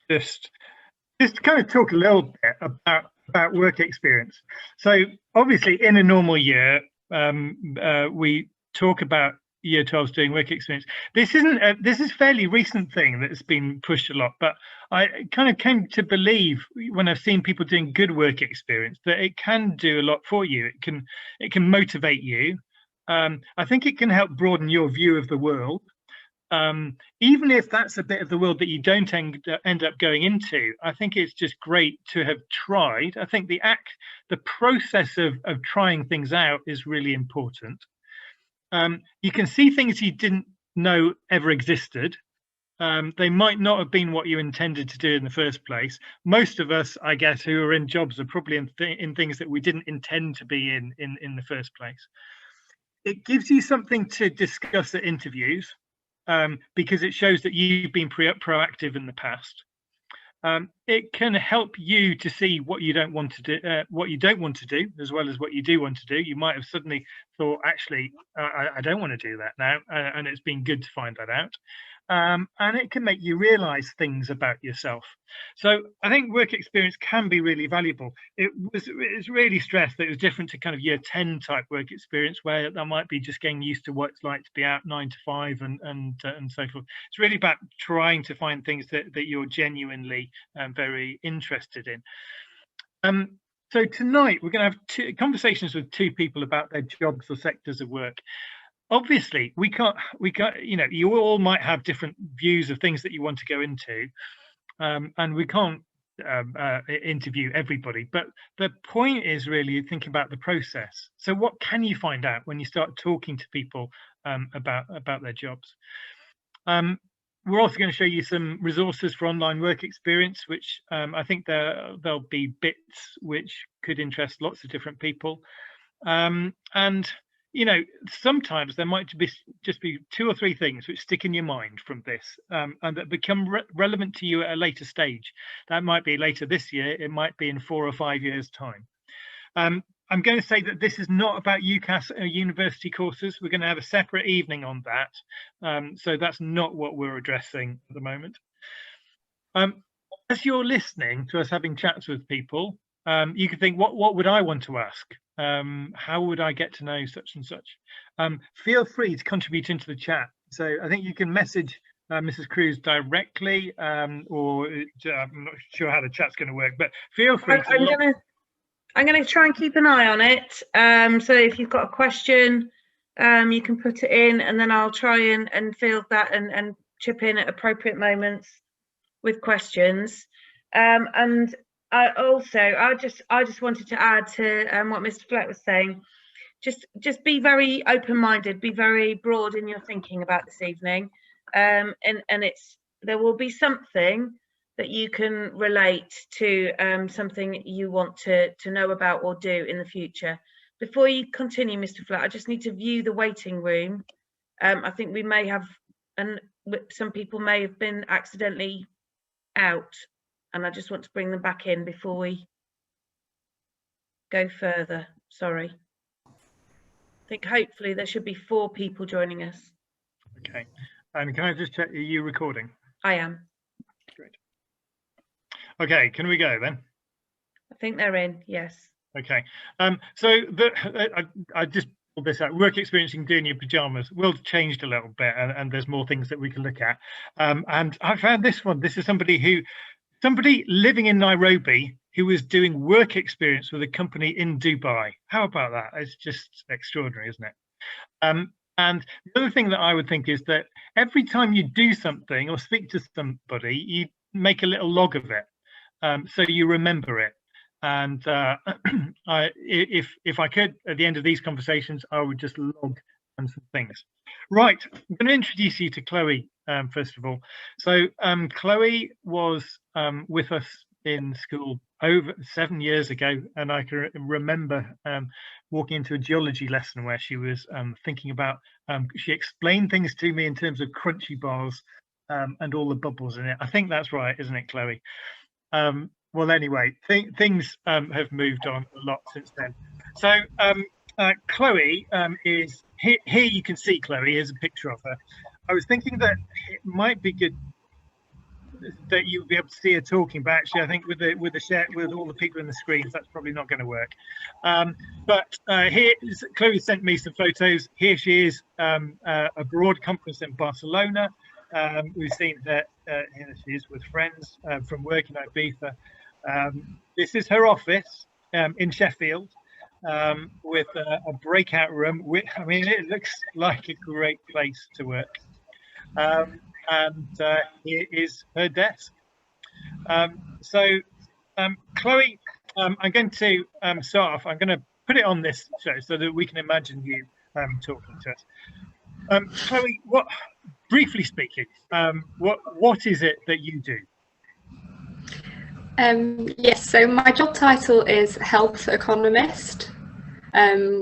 just kind of talk a little bit about work experience. So obviously, in a normal year, we talk about year 12s doing work experience. This is a fairly recent thing that's been pushed a lot, but I kind of came to believe when I've seen people doing good work experience that it can do a lot for you. It can motivate you. I think it can help broaden your view of the world. Even if that's a bit of the world that you don't end up going into, I think it's just great to have tried. I think the process of trying things out is really important. You can see things you didn't know ever existed. They might not have been what you intended to do in the first place. Most of us, I guess, who are in jobs are probably in things that we didn't intend to be in the first place. It gives you something to discuss at interviews, because it shows that you've been proactive in the past. It can help you to see what you don't want to do, as well as what you do want to do. You might have suddenly thought, actually, I don't want to do that now, and it's been good to find that out. And it can make you realize things about yourself. So I think work experience can be really valuable. It's really stressed that it was different to kind of year 10 type work experience, where that might be just getting used to what it's like to be out 9 to 5 and so forth. It's really about trying to find things that you're genuinely very interested in. So tonight we're going to have two conversations with two people about their jobs or sectors of work. Obviously, we can't, you know, you all might have different views of things that you want to go into, and we can't interview everybody, but the point is really thinking about the process. So what can you find out when you start talking to people about their jobs? We're also going to show you some resources for online work experience, which I think there'll be bits which could interest lots of different people. And you know, sometimes there might just be 2 or 3 things which stick in your mind from this, and that become relevant to you at a later stage. That might be later this year. It might be in 4 or 5 years' time. I'm going to say that this is not about UCAS university courses. We're going to have a separate evening on that. So that's not what we're addressing at the moment. As you're listening to us having chats with people, you can think, what would I want to ask? How would I get to know such and such? Feel free to contribute into the chat. So I think you can message Mrs. Cruz directly, or I'm not sure how the chat's going to work, but feel free I'm going to try and keep an eye on it. So if you've got a question, you can put it in, and then I'll try and field that and chip in at appropriate moments with questions. And I just wanted to add to what Mr. Fleck was saying. Just be very open-minded, be very broad in your thinking about this evening, and there will be something that you can relate to, something you want to know about or do in the future. Before you continue, Mr. Fleck, I just need to view the waiting room. I think we may have, and some people may have been accidentally out, and I just want to bring them back in before we go further. Sorry. I think hopefully there should be 4 people joining us. Okay. And can I just check, are you recording? I am. Great. Okay, can we go then? I think they're in, yes. Okay. So I just pulled this out. Work experience you can do in your pajamas. World's changed a little bit, and there's more things that we can look at. And I found this one. This is somebody living in Nairobi who was doing work experience with a company in Dubai. How about that? It's just extraordinary, isn't it? And the other thing that I would think is that every time you do something or speak to somebody, you make a little log of it, so you remember it. And if I could, at the end of these conversations, I would just log some things. Right, I'm going to introduce you to Chloe first of all. So Chloe was with us in school over 7 years ago, and I can remember walking into a geology lesson where she was thinking about, she explained things to me in terms of crunchy bars and all the bubbles in it. I think that's right, isn't it, Chloe? Well, anyway, things have moved on a lot since then. So Chloe is here. You can see Chloe. Here's a picture of her. I was thinking that it might be good. that you'll be able to see her talking, but actually I think with the share with all the people in the screens, that's probably not going to work. But Chloe sent me some photos. Here she is, abroad, conference in Barcelona. We've seen that here she is with friends from work in Ibiza. This is her office in Sheffield, with a breakout room. I mean, it looks like a great place to work. And here is her desk. Chloe, I'm going to start off. I'm going to put it on this show so that we can imagine you talking to us. Chloe, briefly speaking, what is it that you do? Yes, so my job title is health economist,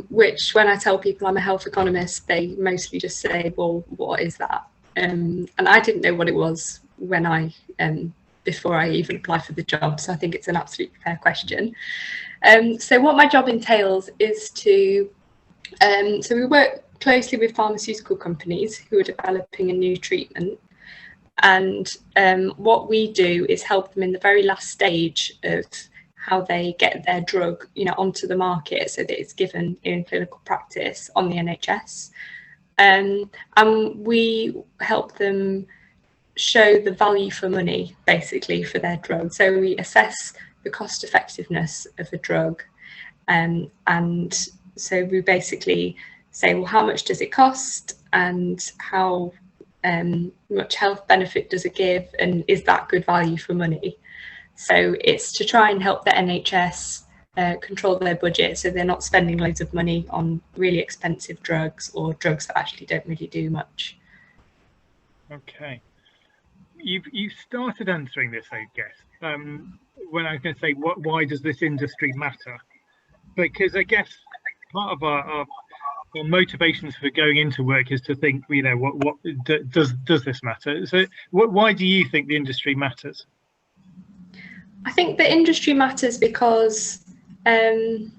which when I tell people I'm a health economist, they mostly just say, well, what is that? And I didn't know what it was when before I even applied for the job, so I think it's an absolutely fair question. So what my job entails is so we work closely with pharmaceutical companies who are developing a new treatment, and what we do is help them in the very last stage of how they get their drug, onto the market so that it's given in clinical practice on the NHS. And we help them show the value for money, basically, for their drug. So we assess the cost effectiveness of a drug, and so we basically say, well, how much does it cost, and how much health benefit does it give, and is that good value for money? So it's to try and help the NHS control their budget, so they're not spending loads of money on really expensive drugs or drugs that actually don't really do much. Okay, you started answering this, I guess, when I was going to say why does this industry matter, because I guess part of our motivations for going into work is to think, what does this matter? So why do you think the industry matters? I think the industry matters because I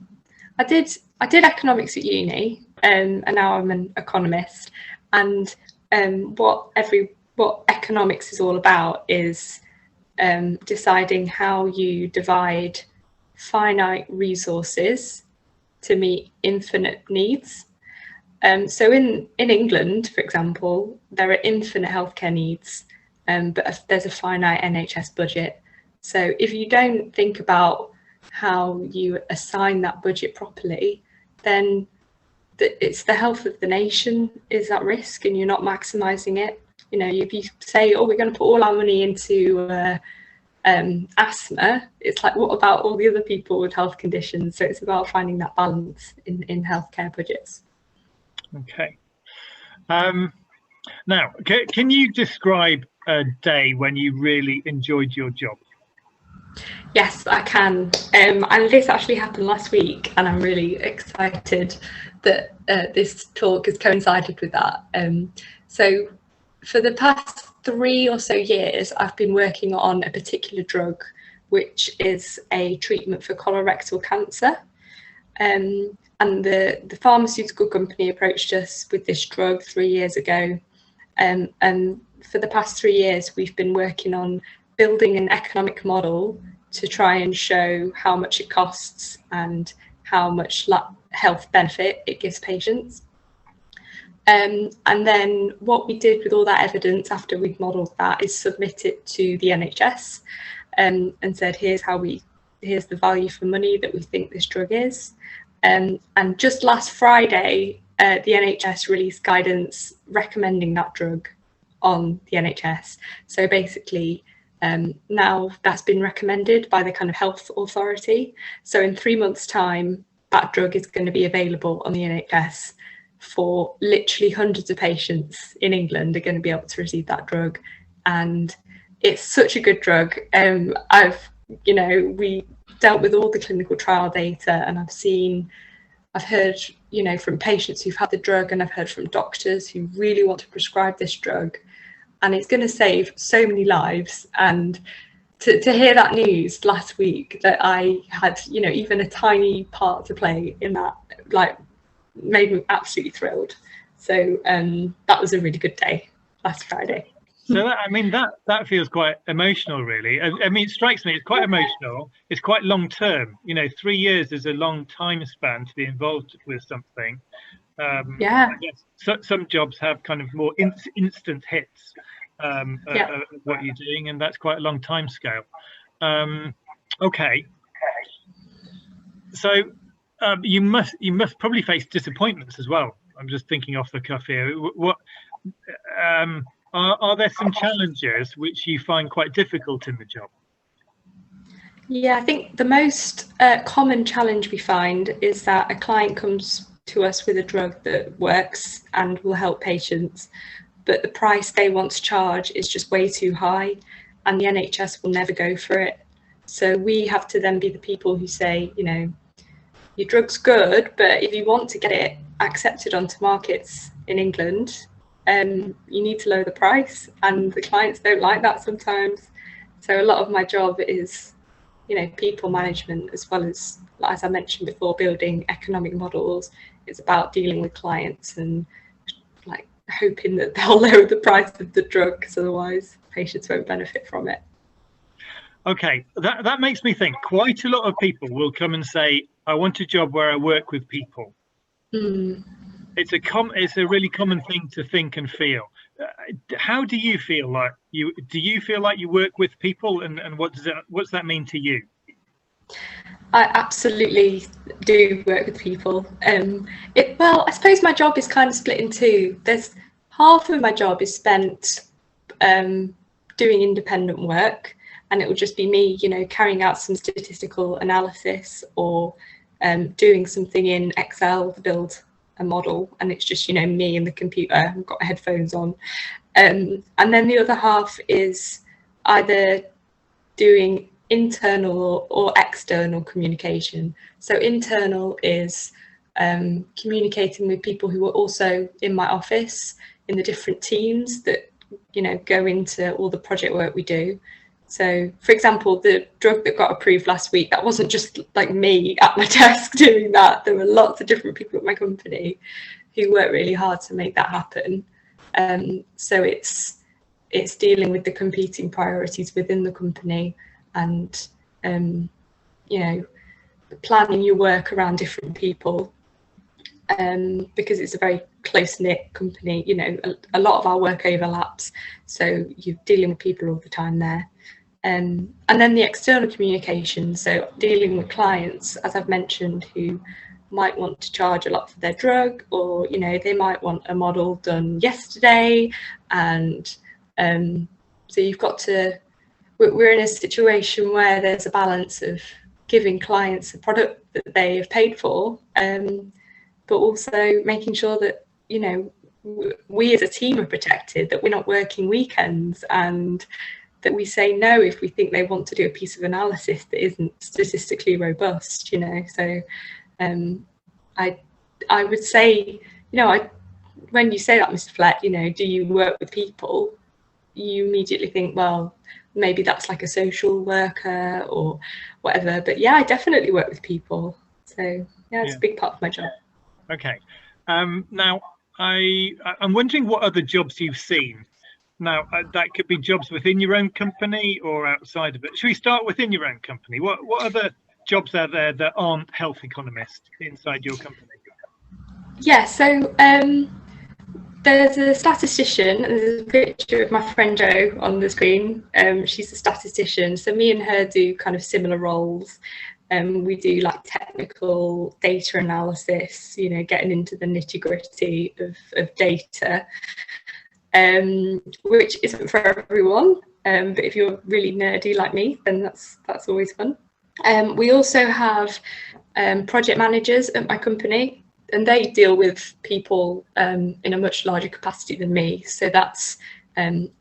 did economics at uni, and now I'm an economist, and what economics is all about is deciding how you divide finite resources to meet infinite needs. So in England, for example, there are infinite healthcare needs, but there's a finite NHS budget. So if you don't think about how you assign that budget properly, then it's the health of the nation is at risk, and you're not maximising it. If you say, oh, we're going to put all our money into asthma, it's like, what about all the other people with health conditions? So it's about finding that balance in healthcare budgets. Okay. Now, can you describe a day when you really enjoyed your job? Yes, I can. And this actually happened last week, and I'm really excited that this talk has coincided with that. So for the past 3 or so years, I've been working on a particular drug, which is a treatment for colorectal cancer. And the pharmaceutical company approached us with this drug 3 years ago. And for the past 3 years, we've been working on building an economic model to try and show how much it costs and how much health benefit it gives patients. And then what we did with all that evidence after we'd modelled that is submit it to the NHS and said, here's the value for money that we think this drug is. And just last Friday, the NHS released guidance recommending that drug on the NHS. So basically, now that's been recommended by the kind of health authority. So in 3 months' time, that drug is going to be available on the NHS for literally hundreds of patients in England are going to be able to receive that drug. And it's such a good drug. We dealt with all the clinical trial data, and I've heard, from patients who've had the drug, and I've heard from doctors who really want to prescribe this drug, and it's going to save so many lives. And to hear that news last week, that I had, even a tiny part to play in that, made me absolutely thrilled. So that was a really good day last Friday. So that, I mean, that feels quite emotional, really. I mean, it strikes me it's quite emotional. It's quite long term. You know, 3 years is a long time span to be involved with something. Yeah. I guess some jobs have kind of more instant hits Yeah. of what you're doing, and that's quite a long time scale. Okay, so you must probably face disappointments as well. I'm just thinking off the cuff here. What are there some challenges which you find quite difficult in the job? Yeah, I think the most common challenge we find is that a client comes to us with a drug that works and will help patients, but the price they want to charge is just way too high, and the NHS will never go for it. So we have to then be the people who say, you know, your drug's good, but if you want to get it accepted onto markets in England, you need to lower the price, and the clients don't like that sometimes. So a lot of my job is, you know, people management, as well as I mentioned before, building economic models. It's about dealing with clients and like hoping that they'll lower the price of the drug, because otherwise patients won't benefit from it. Okay, that makes me think. Quite a lot of people will come and say, I want a job where I work with people. It's a really common thing to think and feel. How do you feel like you work with people, and what's that mean to you? I absolutely do work with people. Well, I suppose my job is kind of split in two. There's half of my job is spent doing independent work, and it will just be me, you know, carrying out some statistical analysis or doing something in Excel to build a model, and it's just, you know, me and the computer. I've got headphones on, and then the other half is either doing internal or external communication. So internal is communicating with people who are also in my office in the different teams that, you know, go into all the project work we do. So, for example, the drug that got approved last week, that wasn't just like me at my desk doing that. There were lots of different people at my company who worked really hard to make that happen. So it's dealing with the competing priorities within the company, and you know, planning your work around different people, because it's a very close-knit company. You know, a lot of our work overlaps, so you're dealing with people all the time there. And then the external communication, so dealing with clients, as I've mentioned, who might want to charge a lot for their drug, or, you know, they might want a model done yesterday, and so you've got to, we're in a situation where there's a balance of giving clients a product that they have paid for, but also making sure that, you know, we as a team are protected, that we're not working weekends, and that we say no if we think they want to do a piece of analysis that isn't statistically robust, you know. So I would say, you know, when you say that, Mr. Flett, you know, do you work with people? You immediately think, well, maybe that's like a social worker or whatever. But yeah, I definitely work with people. So yeah, it's a big part of my job. Okay. Now, I'm wondering what other jobs you've seen. Now, that could be jobs within your own company or outside of it. Should we start within your own company? What other jobs are there that aren't health economists inside your company? Yeah, so there's a statistician, and there's a picture of my friend Jo on the screen. She's a statistician, so me and her do kind of similar roles. We do like technical data analysis, you know, getting into the nitty-gritty of data, which isn't for everyone, but if you're really nerdy like me, then that's always fun. We also have project managers at my company, and they deal with people in a much larger capacity than me. So that's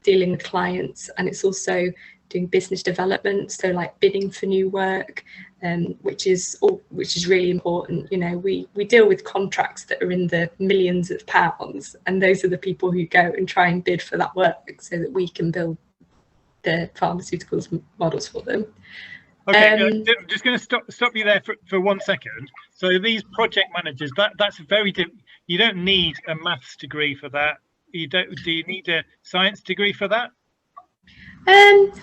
dealing with clients, and it's also doing business development, so like bidding for new work, which is really important. You know, we deal with contracts that are in the millions of pounds, and those are the people who go and try and bid for that work so that we can build the pharmaceuticals models for them. Okay, I'm just going to stop you there for 1 second. So these project managers, that's very different. You don't need a maths degree for that. you don't, do you need a science degree for that?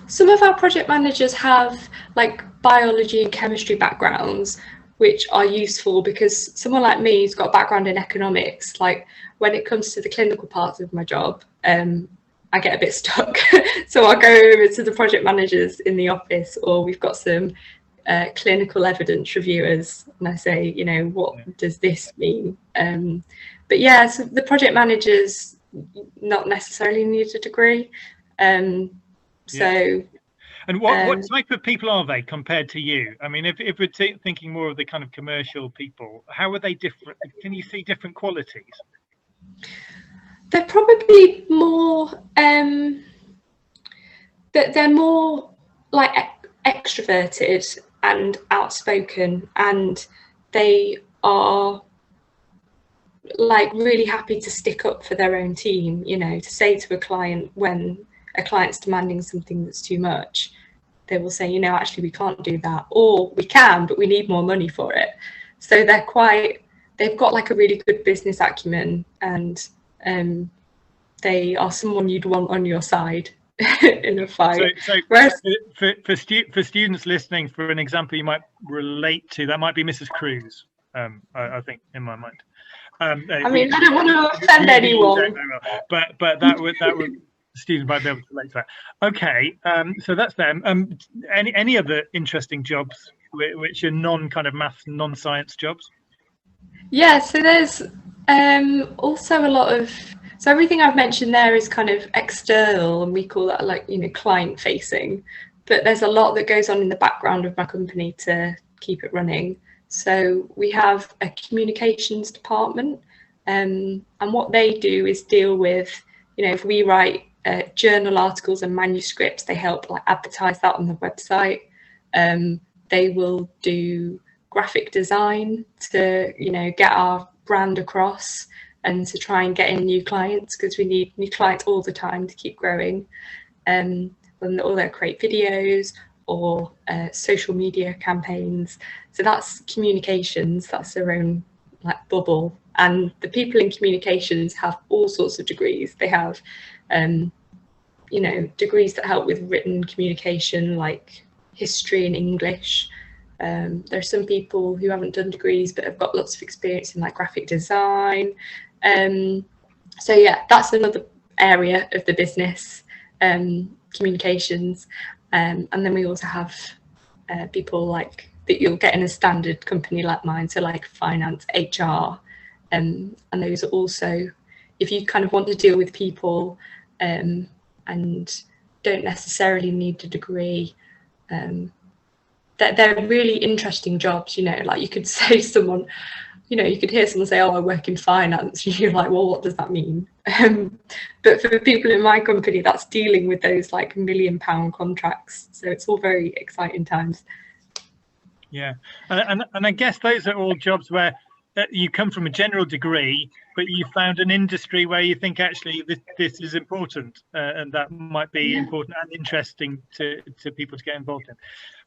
Some of our project managers have like biology and chemistry backgrounds, which are useful because someone like me who's got a background in economics, like when it comes to the clinical parts of my job, I get a bit stuck. So I'll go over to the project managers in the office, or we've got some clinical evidence reviewers, and I say, you know, what does this mean? But yeah, so the project managers not necessarily need a degree. So, and what type of people are they compared to you? I mean, if we're thinking more of the kind of commercial people, how are they different? Can you see different qualities? They're probably more, they're more like extroverted and outspoken, and they are like really happy to stick up for their own team, you know, to say to a client when a client's demanding something that's too much, they will say, you know, actually we can't do that, or we can, but we need more money for it. So they've got like a really good business acumen, and they are someone you'd want on your side in a fight. So for students listening, for an example you might relate to, that might be Mrs. Cruz, I think, in my mind. I mean, I don't want to offend anyone, but that would students might be able to relate to that. Okay, so that's them. Any other interesting jobs which are non-kind of maths, non-science jobs? Yeah, so there's also a lot of, so everything I've mentioned there is kind of external, and we call that like, you know, client facing, but there's a lot that goes on in the background of my company to keep it running. So we have a communications department, and what they do is deal with, you know, if we write journal articles and manuscripts, they help like advertise that on the website. They will do graphic design to, you know, get our brand across and to try and get in new clients, because we need new clients all the time to keep growing. And or they'll create videos or social media campaigns. So that's communications, that's their own like bubble. And the people in communications have all sorts of degrees. They have, you know, degrees that help with written communication, like history and English. There are some people who haven't done degrees but have got lots of experience in like graphic design. So yeah, that's another area of the business, communications. And then we also have people like that you'll get in a standard company like mine, so like finance, HR, and those are also, if you kind of want to deal with people and don't necessarily need a degree, they're really interesting jobs, you know, like you could say someone, you know, you could hear someone say, oh, I work in finance, and you're like, well, what does that mean? But for the people in my company, that's dealing with those like £1 million contracts. So it's all very exciting times. Yeah, and I guess those are all jobs where you come from a general degree, but you found an industry where you think actually this is important, and that might be important and interesting to people to get involved in.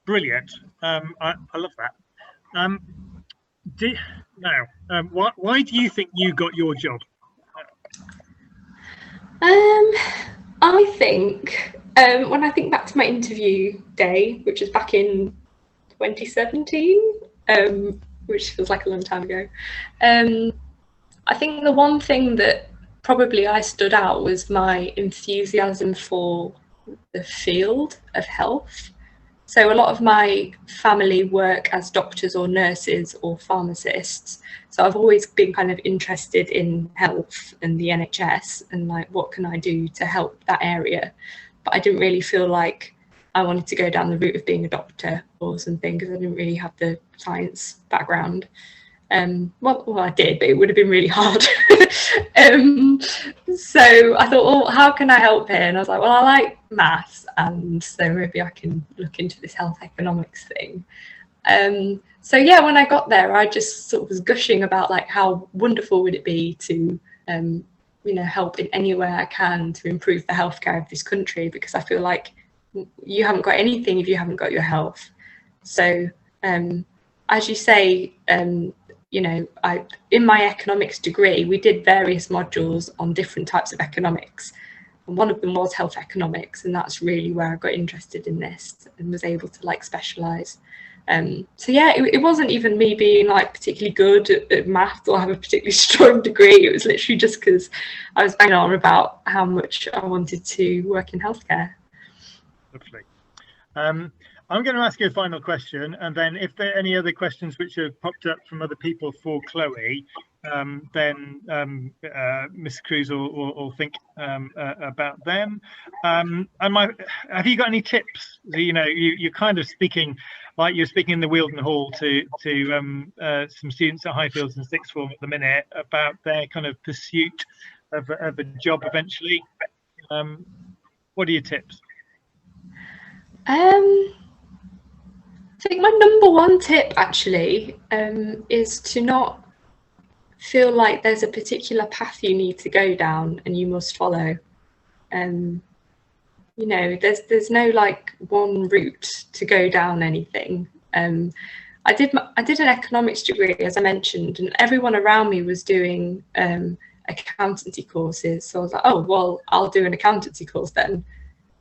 Brilliant. I love that. Why do you think you got your job? I think when I think back to my interview day, which was back in 2017, which feels like a long time ago, I think the one thing that probably I stood out was my enthusiasm for the field of health. So a lot of my family work as doctors or nurses or pharmacists. So I've always been kind of interested in health and the NHS and like, what can I do to help that area? But I didn't really feel like I wanted to go down the route of being a doctor or something, because I didn't really have the science background. Well, I did, but it would have been really hard. So I thought, well, how can I help here? And I was like, well, I like maths, and so maybe I can look into this health economics thing. So yeah, when I got there, I just sort of was gushing about like how wonderful would it be to, you know, help in any way I can to improve the healthcare of this country, because I feel like you haven't got anything if you haven't got your health. So as you say, you know, in my economics degree, we did various modules on different types of economics. And one of them was health economics, and that's really where I got interested in this and was able to like specialise. So yeah, it wasn't even me being like particularly good at maths or have a particularly strong degree. It was literally just because I was banging on about how much I wanted to work in healthcare. Lovely. I'm going to ask you a final question, and then if there are any other questions which have popped up from other people for Chloe, then Ms. Cruz will think about them. Have you got any tips? You know, you're kind of speaking like you're speaking in the Wealdon Hall to some students at Highfields and sixth form at the minute about their kind of pursuit of a job eventually. What are your tips? I think my number one tip actually is to not feel like there's a particular path you need to go down and you must follow. You know, there's no like one route to go down anything. I did an economics degree, as I mentioned, and everyone around me was doing accountancy courses. So I was like, oh well, I'll do an accountancy course then.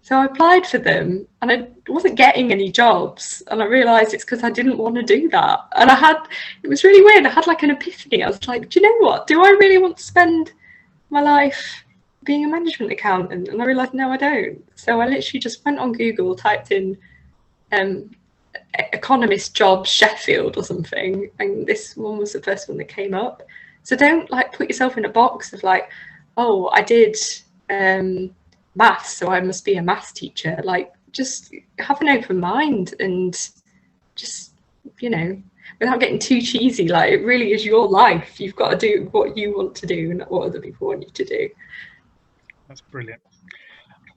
So I applied for them and I wasn't getting any jobs, and I realised it's because I didn't want to do that. And it was really weird. I had like an epiphany. I was like, do you know what? Do I really want to spend my life being a management accountant? And I realised, no, I don't. So I literally just went on Google, typed in economist jobs Sheffield or something, and this one was the first one that came up. So don't like put yourself in a box of like, oh, I did maths, so I must be a maths teacher. Like, just have an open mind and just, you know, without getting too cheesy, like it really is your life. You've got to do what you want to do and not what other people want you to do. That's brilliant.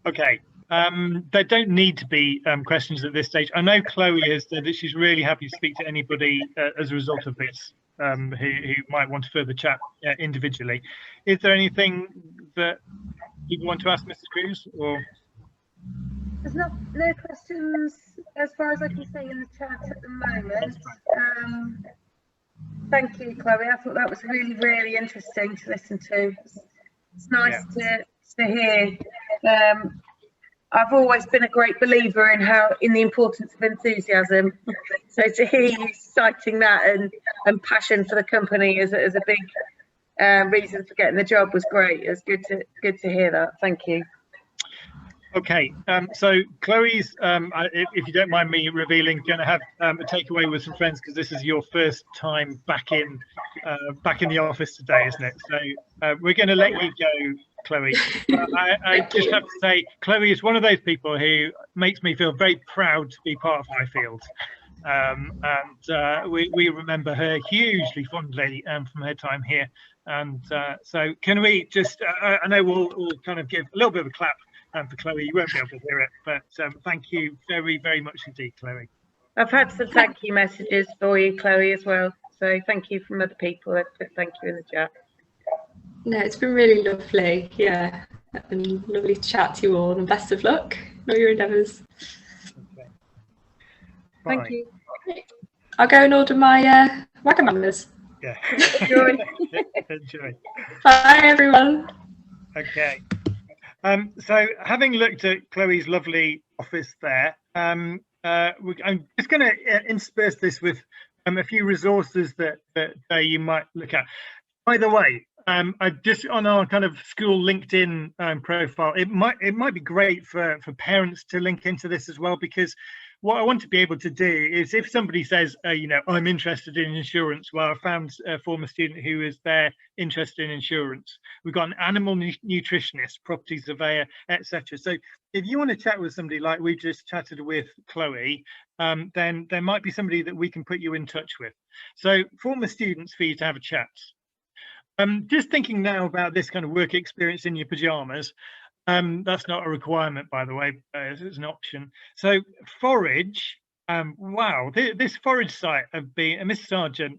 Okay, there don't need to be questions at this stage. I know Chloe has said that she's really happy to speak to anybody as a result of this who might want to further chat individually. Is there anything that you want to ask Mrs. Cruz, or? There's no questions as far as I can see in the chat at the moment. Thank you, Chloe. I thought that was really, really interesting to listen to. It's nice to hear. I've always been a great believer in the importance of enthusiasm. So to hear you citing that and passion for the company as a big reason for getting the job was great. It was good to hear that. Thank you. Okay, so Chloe's, if you don't mind me revealing, going to have a takeaway with some friends, because this is your first time back in the office today, isn't it? So we're going to let you go, Chloe. I just have to say, Chloe is one of those people who makes me feel very proud to be part of Highfields. And we remember her hugely fondly from her time here. And so can we just, I know we'll kind of give a little bit of a clap for Chloe. You won't be able to hear it, but thank you very, very much indeed, Chloe. I've had some thank you messages for you, Chloe, as well. So thank you from other people. Thank you in the chat. No, it's been really lovely. Yeah, and lovely to chat to you all, and best of luck in all your endeavours. Okay. Thank you. I'll go and order my Wagamama's. Yeah. Enjoy. Enjoy. Bye, everyone. Okay. So having looked at Chloe's lovely office there, I'm just going to intersperse this with a few resources that you might look at. By the way, I just on our kind of school LinkedIn profile, it might be great for parents to link into this as well, because what I want to be able to do is, if somebody says, you know, I'm interested in insurance, well, I found a former student who is there interested in insurance. We've got an animal nutritionist, property surveyor, etc. So if you want to chat with somebody like we just chatted with Chloe, then there might be somebody that we can put you in touch with. So former students for you to have a chat. Just thinking now about this kind of work experience in your pajamas. That's not a requirement, by the way, it's an option. So Forage, wow, this Forage site have been, Mr. Sargent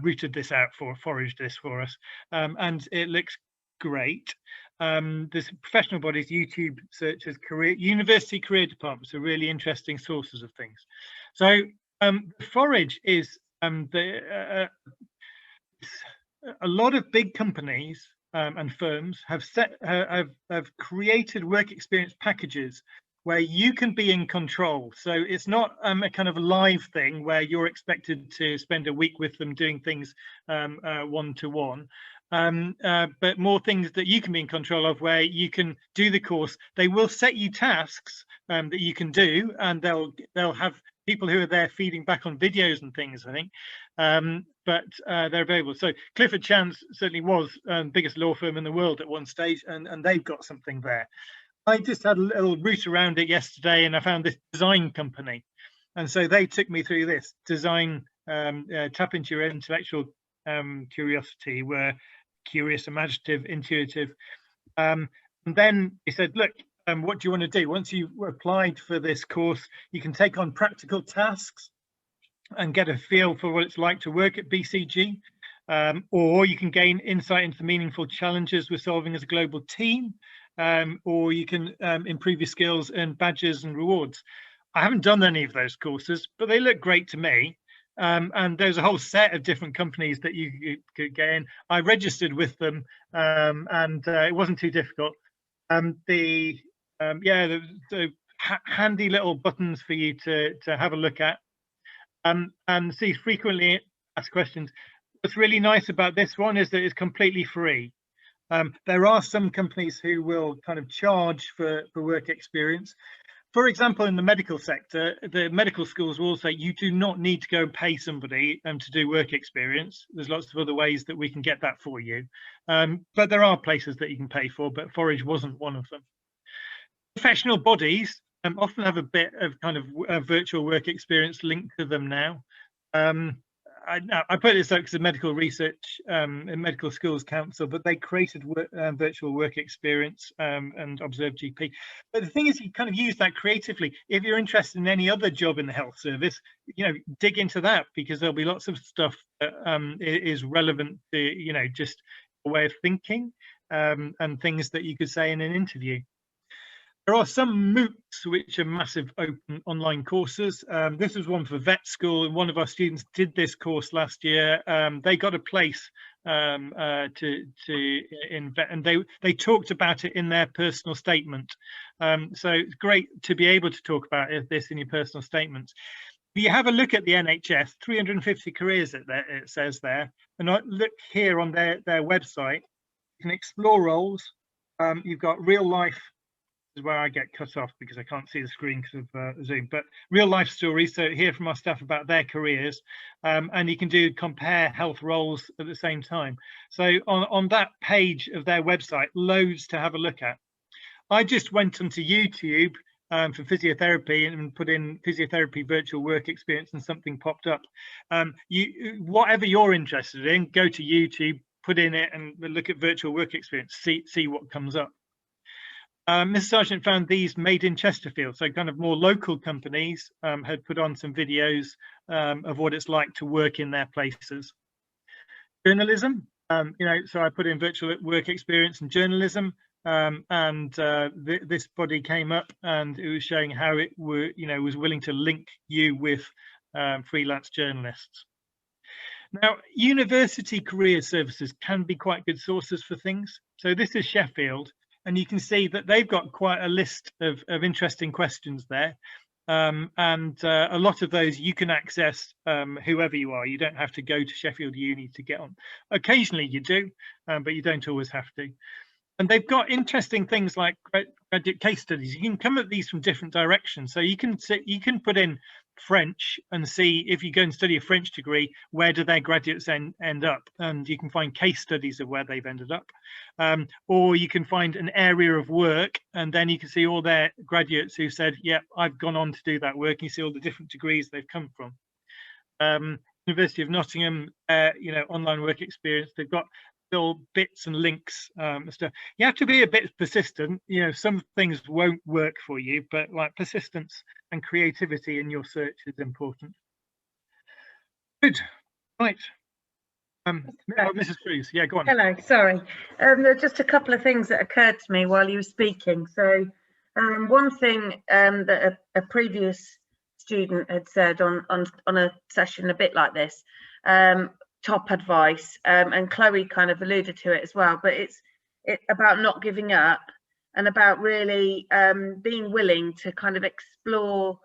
routed this out foraged this for us, and it looks great. There's professional bodies, YouTube searches, university career departments are really interesting sources of things. So Forage is a lot of big companies and firms have created work experience packages where you can be in control. So it's not a kind of live thing where you're expected to spend a week with them doing things one-to-one, but more things that you can be in control of, where you can do the course. They will set you tasks that you can do, and they'll have people who are there feeding back on videos and things, I think, but they're available. So Clifford Chance certainly was biggest law firm in the world at one stage, and they've got something there. I just had a little route around it yesterday, and I found this design company, and so they took me through this design, tap into your intellectual curiosity, were curious, imaginative, intuitive, and then he said, look, what do you want to do? Once you've applied for this course, you can take on practical tasks and get a feel for what it's like to work at BCG, or you can gain insight into the meaningful challenges we're solving as a global team, or you can improve your skills and badges and rewards. I haven't done any of those courses, but they look great to me. And there's a whole set of different companies that you could get in. I registered with them, and it wasn't too difficult. The handy little buttons for you to have a look at, and see frequently asked questions. What's really nice about this one is that it's completely free. There are some companies who will kind of charge for work experience. For example, in the medical sector, the medical schools will say you do not need to go and pay somebody to do work experience. There's lots of other ways that we can get that for you. But there are places that you can pay for, but Forage wasn't one of them. Professional bodies often have a bit of kind of virtual work experience linked to them now. I put this out because of Medical Research and Medical Schools Council, but they created virtual work experience and Observe GP. But the thing is, you kind of use that creatively. If you're interested in any other job in the health service, you know, dig into that, because there'll be lots of stuff that is relevant to, you know, just a way of thinking and things that you could say in an interview. There are some MOOCs, which are massive open online courses. This was one for vet school, and one of our students did this course last year. They got a place in vet, and they talked about it in their personal statement. So it's great to be able to talk about this in your personal statements. If you have a look at the NHS, 350 careers it says there, and I look here on their website, you can explore roles. You've got real life. Is where I get cut off because I can't see the screen because of Zoom, but real life stories. So hear from our staff about their careers, and you can do compare health roles at the same time. So on that page of their website, loads to have a look at. I just went onto YouTube for physiotherapy and put in physiotherapy virtual work experience, and something popped up. Whatever you're interested in, go to YouTube, put in it, and look at virtual work experience. See what comes up. Mr. Sargent found these made in Chesterfield, so kind of more local companies had put on some videos of what it's like to work in their places. Journalism, you know, so I put in virtual work experience and journalism, and this body came up, and it was showing how it was willing to link you with freelance journalists. Now, university career services can be quite good sources for things. So this is Sheffield. And you can see that they've got quite a list of interesting questions there. And a lot of those you can access whoever you are. You don't have to go to Sheffield Uni to get on. Occasionally you do, but you don't always have to. And they've got interesting things like graduate case studies. You can come at these from different directions. So you can put in French and see, if you go and study a French degree, where do their graduates end up, and you can find case studies of where they've ended up, or you can find an area of work, and then you can see all their graduates who said, yeah, I've gone on to do that work, and you see all the different degrees they've come from. University of Nottingham, online work experience, they've got little bits and links stuff. You have to be a bit persistent. You know, some things won't work for you, but like persistence and creativity in your search is important. Good. Right. Mrs. Cruz, yeah, go on. Hello, sorry. There are just a couple of things that occurred to me while you were speaking. So one thing that a previous student had said on a session a bit like this, top advice, and Chloe kind of alluded to it as well, but it's about not giving up and about really being willing to kind of explore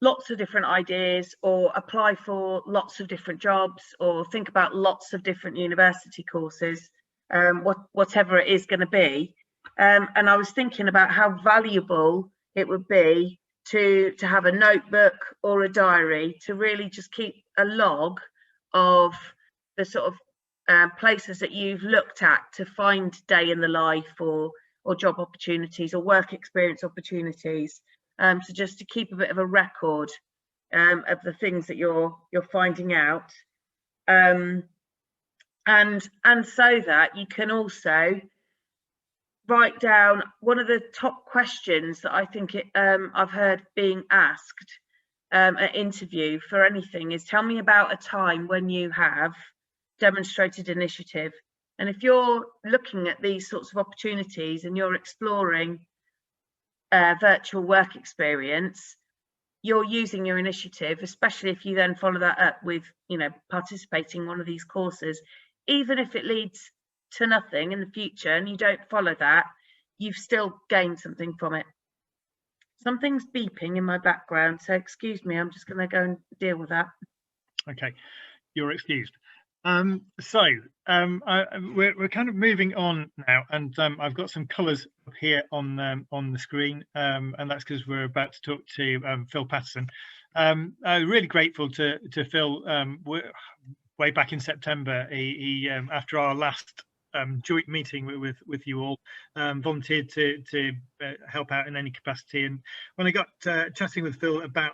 lots of different ideas, or apply for lots of different jobs, or think about lots of different university courses, whatever it is going to be. And I was thinking about how valuable it would be to have a notebook or a diary to really just keep a log of the sort of places that you've looked at to find day in the life, or job opportunities, or work experience opportunities. So just to keep a bit of a record of the things that you're finding out, and so that you can also write down one of the top questions that I think I've heard being asked at interview for anything is, tell me about a time when you have demonstrated initiative. And if you're looking at these sorts of opportunities and you're exploring virtual work experience, you're using your initiative, especially if you then follow that up with, you know, participating in one of these courses. Even if it leads to nothing in the future and you don't follow that, you've still gained something from it. Something's beeping in my background, so excuse me, I'm just going to go and deal with that. Okay, you're excused. We're kind of moving on now, and I've got some colours up here on the screen, and that's because we're about to talk to Phil Patterson. I'm really grateful to Phil. Way back in September, he after our last joint meeting with you all, volunteered to help out in any capacity. And when I got chatting with Phil about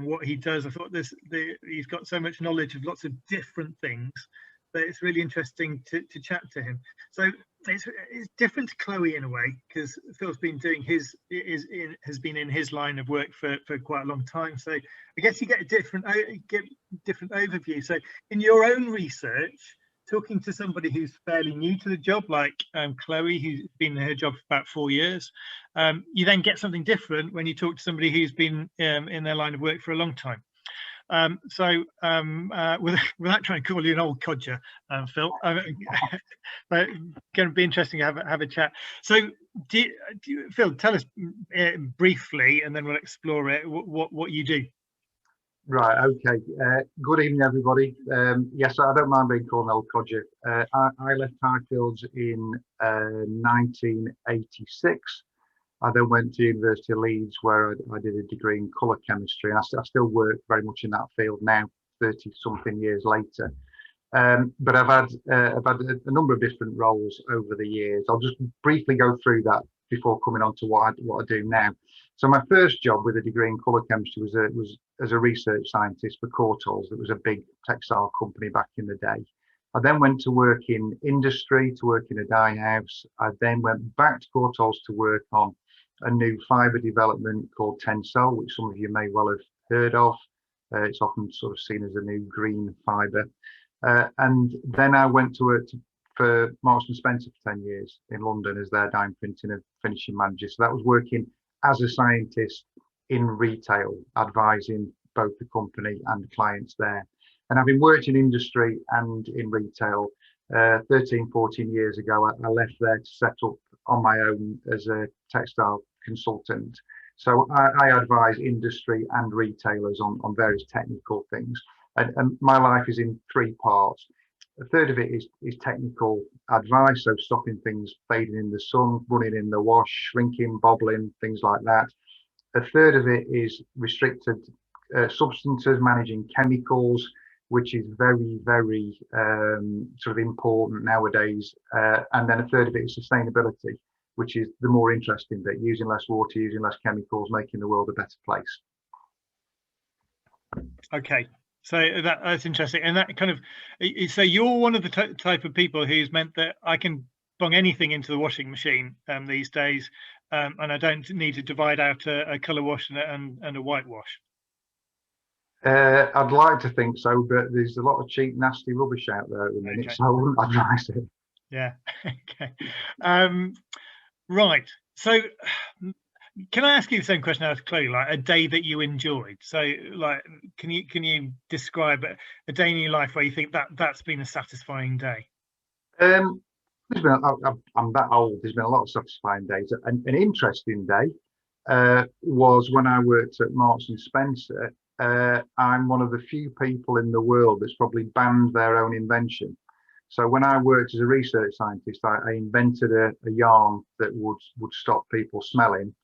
what he does, I thought he's got so much knowledge of lots of different things that it's really interesting to chat to him. So it's different to Chloe in a way, because Phil's been doing has been in his line of work for quite a long time. So I guess you get a different overview. So in your own research, talking to somebody who's fairly new to the job, like Chloe, who's been in her job for about 4 years, you then get something different when you talk to somebody who's been in their line of work for a long time. Without trying to call you an old codger, Phil, but going to be interesting to have a chat. So, Phil, tell us briefly, and then we'll explore it. What you do? Right. Okay. Good evening, everybody. Yes, I don't mind being called an old codger. I left Highfields in 1986. I then went to University of Leeds, where I did a degree in colour chemistry, and I still work very much in that field now, 30-something years later. But I've had a number of different roles over the years. I'll just briefly go through that before coming on to what I do now. So my first job with a degree in colour chemistry was as a research scientist for Courtaulds. That was a big textile company back in the day. I then went to work in industry, to work in a dye house. I then went back to Courtaulds to work on a new fibre development called Tencel, which some of you may well have heard of. It's often sort of seen as a new green fibre. And then I went to work for Marks and Spencer for 10 years in London as their dye printing and finishing manager. So that was working as a scientist in retail, advising both the company and clients there. And having worked in industry and in retail 13, 14 years ago, I left there to set up on my own as a textile consultant. So I advise industry and retailers on various technical things. And my life is in 3 parts. A third of it is technical advice, so stopping things fading in the sun, running in the wash, shrinking, bobbling, things like that. A third of it is restricted substances, managing chemicals, which is very, very sort of important nowadays. And then a third of it is sustainability, which is the more interesting bit, using less water, using less chemicals, making the world a better place. Okay. So that's interesting, and that kind of, so you're one of the type of people who's meant that I can bung anything into the washing machine these days, and I don't need to divide out a colour wash and a whitewash. I'd like to think so, but there's a lot of cheap, nasty rubbish out there at the minute, okay. So I wouldn't advise it. Yeah. Okay. Right. So Can I ask you the same question I asked Chloe? Like a day that you enjoyed. So, like, can you describe a day in your life where you think that's been a satisfying day? There's been, I'm that old. There's been a lot of satisfying days. An interesting day was when I worked at Marks and Spencer. I'm one of the few people in the world that's probably banned their own invention. So when I worked as a research scientist, I invented a yarn that would stop people smelling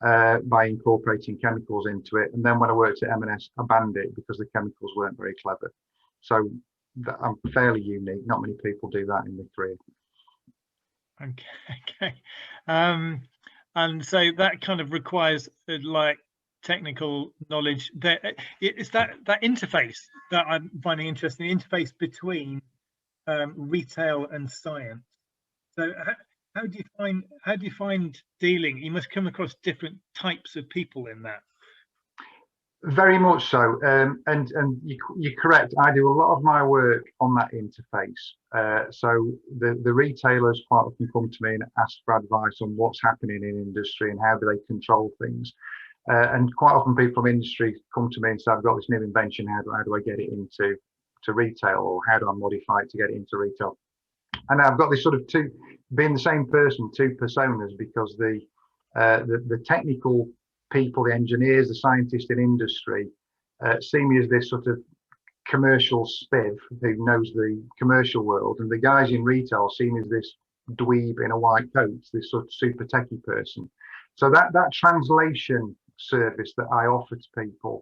by incorporating chemicals into it. And then when I worked at M&S, I banned it because the chemicals weren't very clever. So I'm fairly unique. Not many people do that in their career. Okay. And so that kind of requires like technical knowledge. It's that interface that I'm finding interesting. The interface between retail and science. So how do you find dealing? You must come across different types of people in that. Very much so, and you're correct. I do a lot of my work on that interface. So the retailers quite often come to me and ask for advice on what's happening in industry and how do they control things. And quite often people from industry come to me and say, I've got this new invention, how do I get it into retail, or how do I modify it to get it into retail? And I've got this sort of being the same person, two personas, because the technical people, the engineers, the scientists in industry see me as this sort of commercial spiv who knows the commercial world, and the guys in retail see me as this dweeb in a white coat, this sort of super techie person. So that translation service that I offer to people,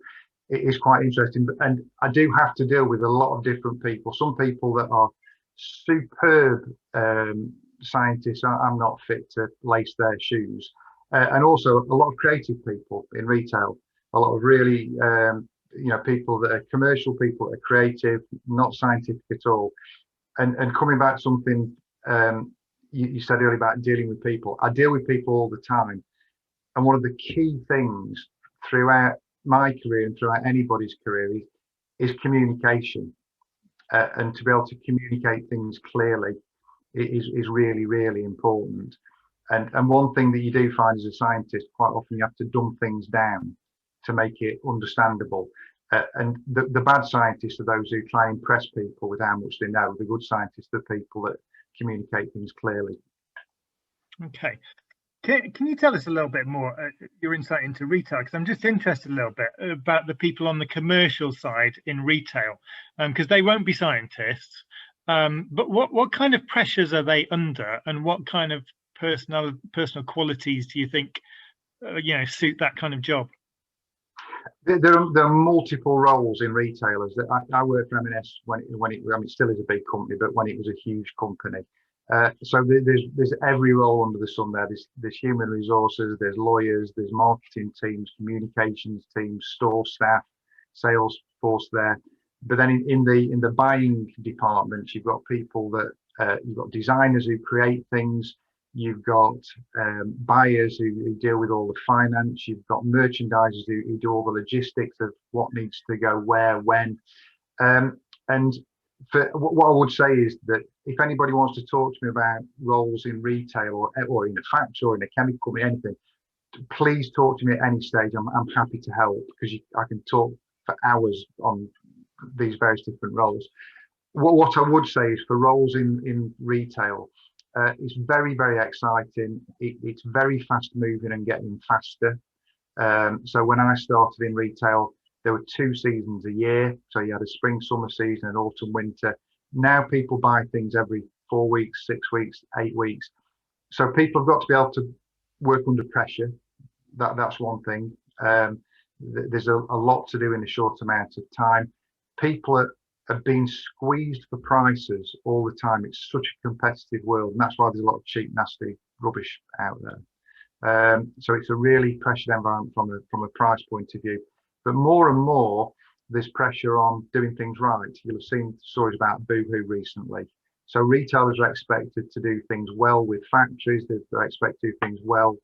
it is quite interesting. And I do have to deal with a lot of different people. Some people that are superb scientists, I'm not fit to lace their shoes. And also a lot of creative people in retail, a lot of really, people that are commercial, people that are creative, not scientific at all. And coming back to something you said earlier about dealing with people, I deal with people all the time. And one of the key things throughout my career and throughout anybody's career is communication. And to be able to communicate things clearly is really, really important. And one thing that you do find as a scientist, quite often you have to dumb things down to make it understandable. And the bad scientists are those who try and impress people with how much they know. The good scientists are people that communicate things clearly. Okay. Can you tell us a little bit more, your insight into retail? Because I'm just interested a little bit about the people on the commercial side in retail, because they won't be scientists. But what kind of pressures are they under, and what kind of personal qualities do you think suit that kind of job? There are multiple roles in retailers. I worked for M&S when it still is a big company, but when it was a huge company. So there's every role under the sun there. There's human resources, there's lawyers, there's marketing teams, communications teams, store staff, sales force there. But then in the buying departments, you've got people that you've got designers who create things. You've got buyers who deal with all the finance. You've got merchandisers who do all the logistics of what needs to go where, when. And for what I would say is that if anybody wants to talk to me about roles in retail or in a factory or in a chemical company, anything, please talk to me at any stage. I'm happy to help, because I can talk for hours on these various different roles. What I would say is for roles in retail, it's very, very exciting. It's very fast moving and getting faster. So when I started in retail, there were 2 seasons a year. So you had a spring, summer season and autumn, winter. Now people buy things every 4 weeks, 6 weeks, 8 weeks. So people have got to be able to work under pressure. That's one thing. There's a lot to do in a short amount of time. People are being squeezed for prices all the time. It's such a competitive world, and that's why there's a lot of cheap, nasty rubbish out there. So it's a really pressured environment from a price point of view. But more and more, there's pressure on doing things right. You'll have seen stories about Boohoo recently. So retailers are expected to do things well with factories. They're expected to do things well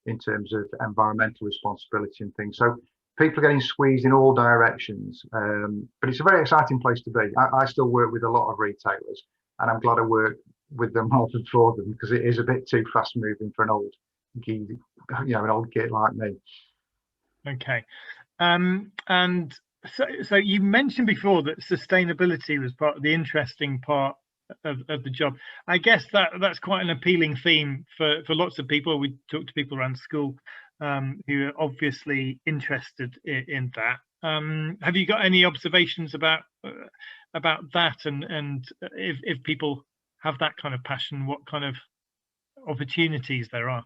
in terms of environmental responsibility and things. So people are getting squeezed in all directions. But it's a very exciting place to be. I still work with a lot of retailers, and I'm glad I work with them rather than for them, because it is a bit too fast moving for an old geezy, an old git like me. Okay. And so you mentioned before that sustainability was part of the interesting part of the job. I guess that's quite an appealing theme for lots of people. We talk to people around school who are obviously interested in that. Have you got any observations about that, and if people have that kind of passion, what kind of opportunities there are?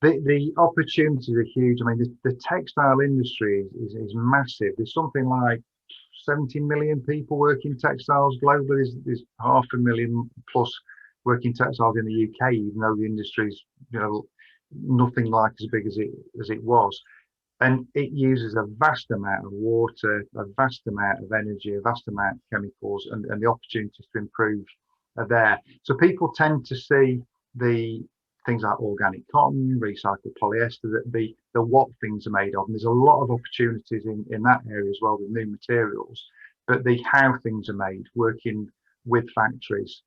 The opportunities are huge. I mean, the textile industry is massive. There's something like 70 million people working textiles globally. There's 500,000 plus working textiles in the UK, even though the industry's nothing like as big as it was. And it uses a vast amount of water, a vast amount of energy, a vast amount of chemicals, and the opportunities to improve are there. So people tend to see the things like organic cotton, recycled polyester, the what things are made of. And there's a lot of opportunities in that area as well with new materials, but the how things are made, working with factories,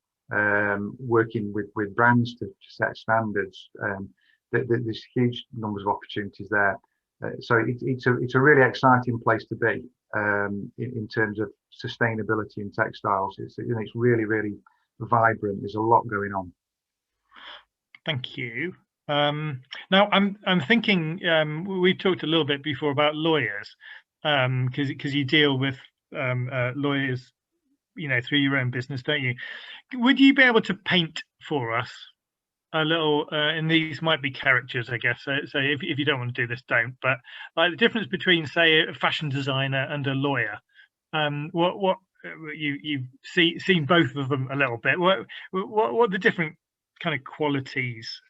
working with brands to set standards. There's huge numbers of opportunities there. So it's a really exciting place to be in terms of sustainability in textiles. It's really, really vibrant. There's a lot going on. Thank you. Now I'm thinking we talked a little bit before about lawyers, because you deal with lawyers, through your own business, don't you? Would you be able to paint for us a little, and these might be caricatures, I guess. So if you don't want to do this, don't. But like the difference between, say, a fashion designer and a lawyer. What you've seen both of them a little bit. What the different kind of qualities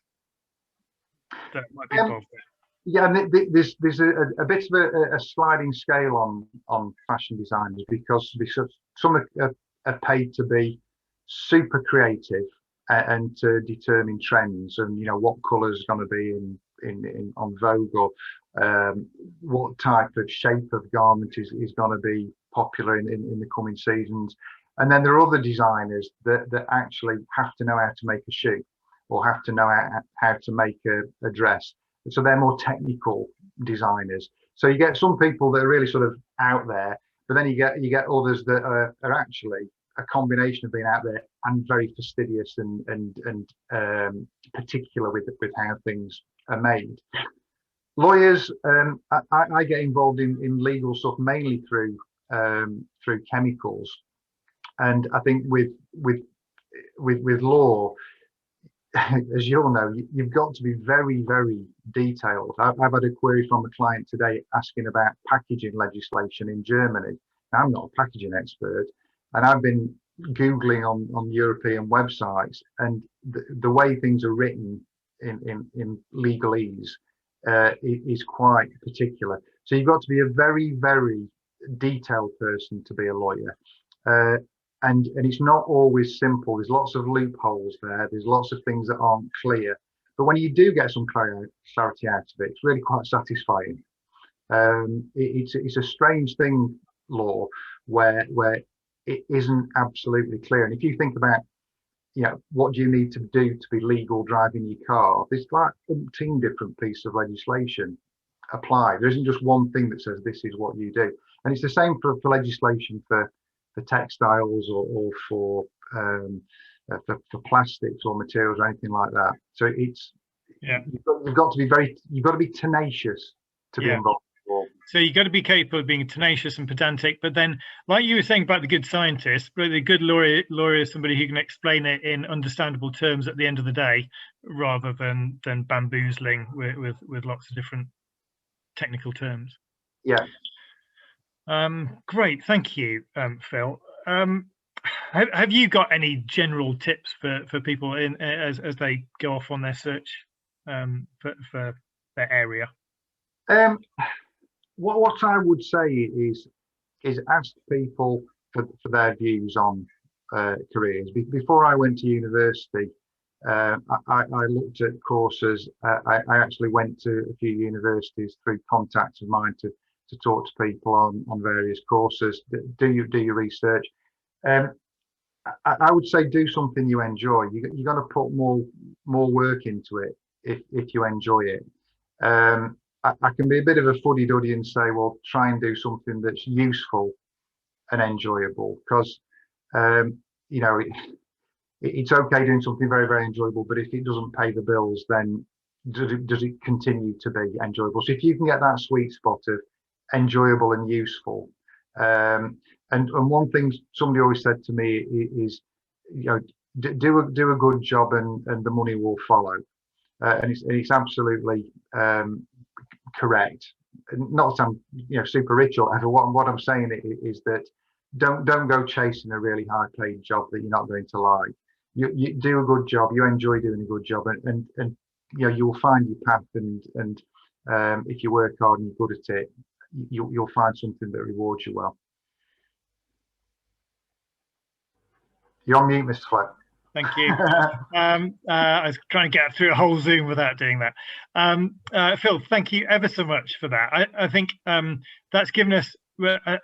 that might be involved there? Yeah, there's a bit of a sliding scale on fashion designers because some are paid to be super creative and to determine trends and what colours are going to be in on Vogue, or what type of shape of garment is going to be popular in the coming seasons. And then there are other designers that actually have to know how to make a shoe or have to know how to make a dress. So they're more technical designers. So you get some people that are really sort of out there, but then you get others that are actually a combination of being out there and very fastidious and particular with how things are made. Lawyers, I get involved in legal stuff mainly through chemicals, and I think with law, as you all know, you've got to be very, very detailed. I've had a query from a client today asking about packaging legislation in Germany. Now, I'm not a packaging expert, and I've been Googling on European websites, and the way things are written in legalese is quite particular. So you've got to be a very, very detailed person to be a lawyer. And it's not always simple. There's lots of loopholes there. There's lots of things that aren't clear. But when you do get some clarity out of it, it's really quite satisfying. It's a strange thing, law, where it isn't absolutely clear. And if you think about, what do you need to do to be legal driving your car? There's like 18 different pieces of legislation apply. There isn't just one thing that says this is what you do. And it's the same for legislation for textiles or for plastics or materials or anything like that. So you've got to be tenacious to be involved. So you've got to be capable of being tenacious and pedantic, but then, like you were saying about the good scientist, but the good lawyer is somebody who can explain it in understandable terms at the end of the day, rather than bamboozling with lots of different technical terms. Yeah. Great, thank you, Phil. Have you got any general tips for people as they go off on their search for their area? What I would say is ask people for their views on careers. Before I went to university, I looked at courses. I actually went to a few universities through contacts of mine to talk to people on various courses. Do your research. I would say do something you enjoy. You're going to put more work into it if you enjoy it. I can be a bit of a fuddy-duddy and say, well, try and do something that's useful and enjoyable, because you know, it's okay doing something very, very enjoyable, but if it doesn't pay the bills, then does it continue to be enjoyable? So if you can get that sweet spot of enjoyable and useful, and one thing somebody always said to me is, you know, do a good job and the money will follow, and it's absolutely correct. Not that I'm, you know, super rich or whatever. What I'm saying is that don't go chasing a really high paid job that you're not going to like. You do a good job, you enjoy doing a good job, and you know, you'll find your path, and if you work hard and you're good at it, you'll find something that rewards you well. You're on mute, Mr. Fleck. Thank you. I was trying to get through a whole Zoom without doing that. Phil, thank you ever so much for that. I think that's given us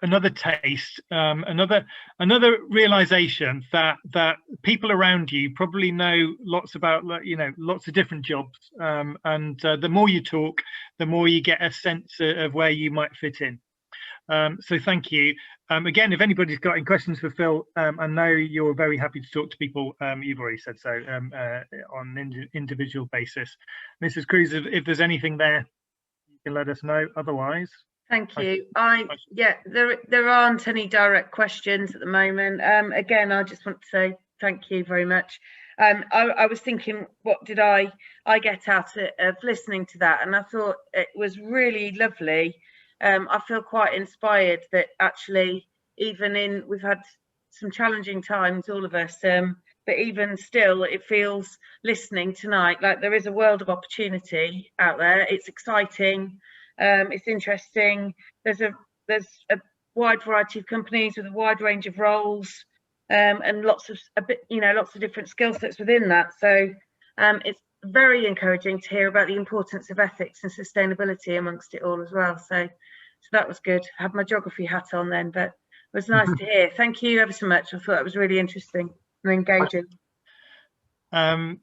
another taste, another realization that people around you probably know lots about, you know, lots of different jobs, and the more you talk, the more you get a sense of where you might fit in. So thank you. Again, if anybody's got any questions for Phil, I know you're very happy to talk to people. You've already said so, on an individual basis. Mrs. Cruz, if there's anything there, you can let us know. Otherwise, thank you. Yeah, there aren't any direct questions at the moment. Again, I just want to say thank you very much. I was thinking, what did I get out of listening to that? And I thought it was really lovely. I feel quite inspired that actually, even we've had some challenging times, all of us, but even still, it feels, listening tonight, like there is a world of opportunity out there. It's exciting, it's interesting. There's a wide variety of companies with a wide range of roles, and lots of different skill sets within that. So it's very encouraging to hear about the importance of ethics and sustainability amongst it all as well. So that was good. I had my geography hat on then, but it was nice to hear. Thank you ever so much. I thought it was really interesting and engaging.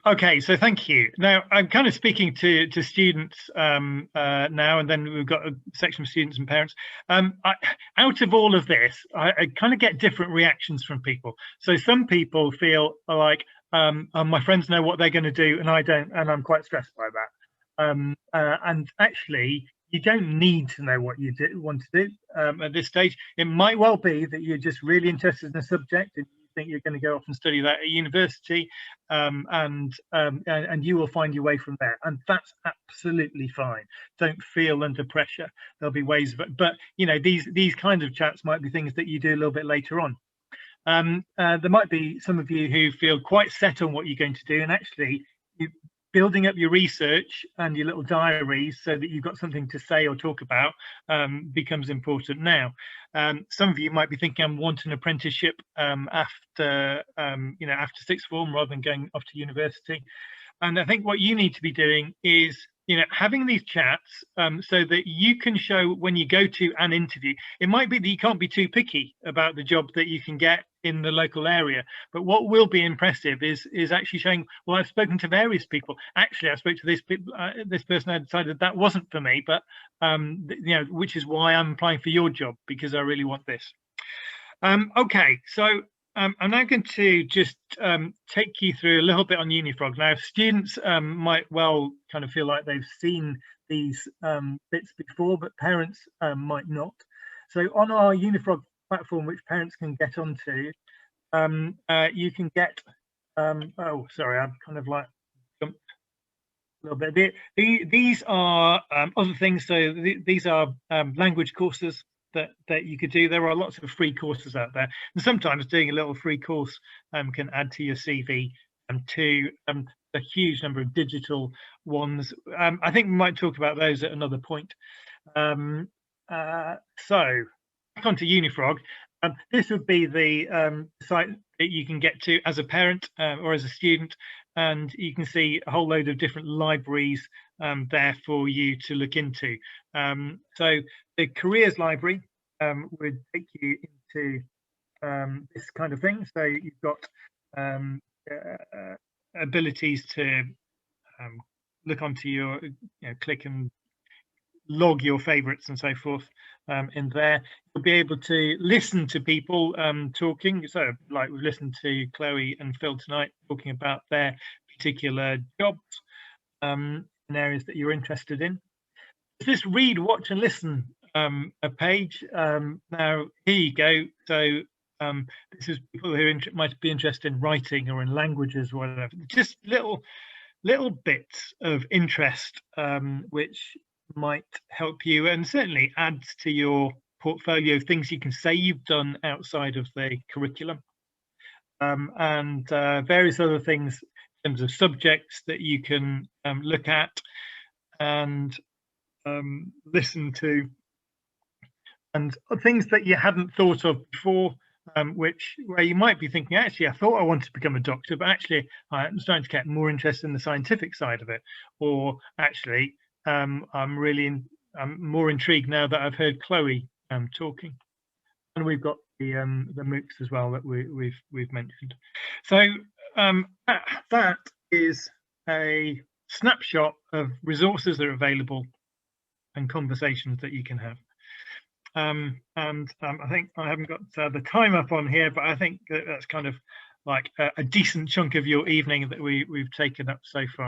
Okay, so thank you. Now I'm kind of speaking to students now, and then we've got a section of students and parents. Out of all of this, I kind of get different reactions from people. So some people feel like, my friends know what they're going to do and I don't, and I'm quite stressed by that. And actually, you don't need to know what you want to do at this stage. It might well be that you're just really interested in a subject and you think you're going to go off and study that at university, and you will find your way from there, and that's absolutely fine. Don't feel under pressure. There'll be ways of it, but you know, these kinds of chats might be things that you do a little bit later on. There might be some of you who feel quite set on what you're going to do, and actually building up your research and your little diaries so that you've got something to say or talk about becomes important now. Some of you might be thinking, I'm wanting an apprenticeship after sixth form rather than going off to university. And I think what you need to be doing is, you know, having these chats so that you can show when you go to an interview. It might be that you can't be too picky about the job that you can get in the local area, but what will be impressive is actually showing, well, I've spoken to various people. Actually, I spoke to this person. I decided that wasn't for me, but you know, which is why I'm applying for your job, because I really want this. Okay, so I'm now going to just take you through a little bit on Unifrog. Now, students might well kind of feel like they've seen these bits before, but parents might not. So on our Unifrog platform, which parents can get onto, you can get, oh, sorry, I've kind of like jumped a little bit. These are other things. So these are language courses that you could do. There are lots of free courses out there, and sometimes doing a little free course can add to your CV, to a huge number of digital ones. I think we might talk about those at another point. So back onto Unifrog. This would be the site that you can get to as a parent or as a student, and you can see a whole load of different libraries there for you to look into. So the careers library would take you into this kind of thing. So you've got abilities to look onto your, click and log your favorites and so forth in there. You'll be able to listen to people talking. So like we've listened to Chloe and Phil tonight talking about their particular jobs in areas that you're interested in. This read, watch and listen a page. Now here you go. So this is people who might be interested in writing or in languages or whatever. Just little bits of interest which might help you and certainly adds to your portfolio of things you can say you've done outside of the curriculum, and various other things in terms of subjects that you can look at and listen to, and things that you hadn't thought of before, where you might be thinking, actually, I thought I wanted to become a doctor, but actually I'm starting to get more interested in the scientific side of it, or actually I'm more intrigued now that I've heard Chloe talking. And we've got the MOOCs as well that we've mentioned. So that is a snapshot of resources that are available and conversations that you can have. I think I haven't got the time up on here, but I think that's kind of like a decent chunk of your evening that we've taken up so far.